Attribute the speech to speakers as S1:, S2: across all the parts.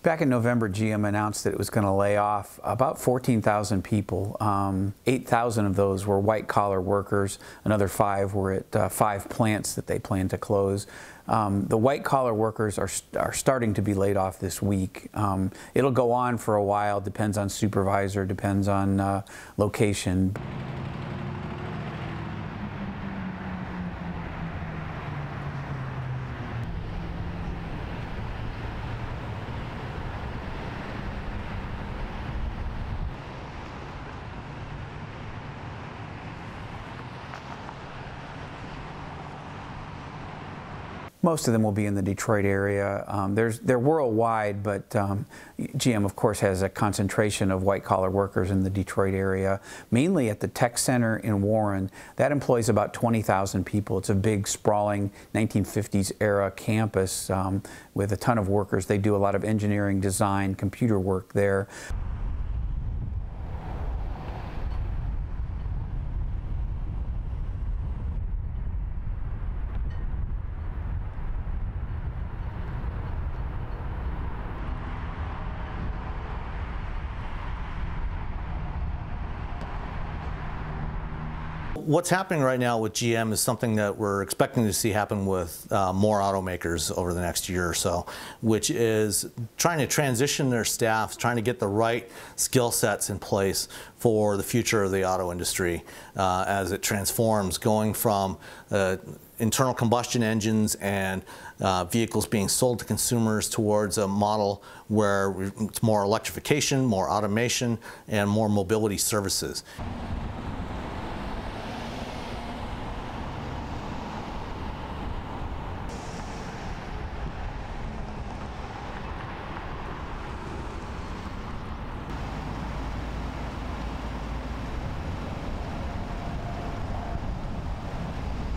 S1: Back in November, GM announced that it was going to lay off about 14,000 people. 8,000 of those were white-collar workers. Another 5 were at 5 plants that they plan to close. The white-collar workers are starting to be laid off this week. It'll go on for a while, depends on supervisor, depends on location. Most of them will be in the Detroit area. They're worldwide, but GM, of course, has a concentration of white-collar workers in the Detroit area, mainly at the Tech Center in Warren. That employs about 20,000 people. It's a big, sprawling 1950s-era campus with a ton of workers. They do a lot of engineering, design, computer work there.
S2: What's happening right now with GM is something that we're expecting to see happen with more automakers over the next year or so, which is trying to transition their staff, trying to get the right skill sets in place for the future of the auto industry as it transforms, going from internal combustion engines and vehicles being sold to consumers towards a model where it's more electrification, more automation, and more mobility services.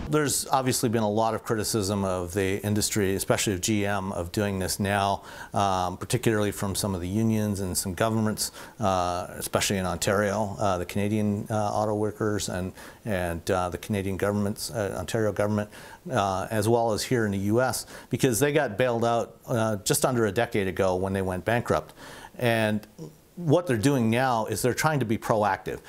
S2: There's obviously been a lot of criticism of the industry, especially of GM, of doing this now, particularly from some of the unions and some governments, especially in Ontario, the Canadian auto workers and the Canadian government's, Ontario government, as well as here in the US, because they got bailed out just under a decade ago when they went bankrupt. And what they're doing now is they're trying to be proactive.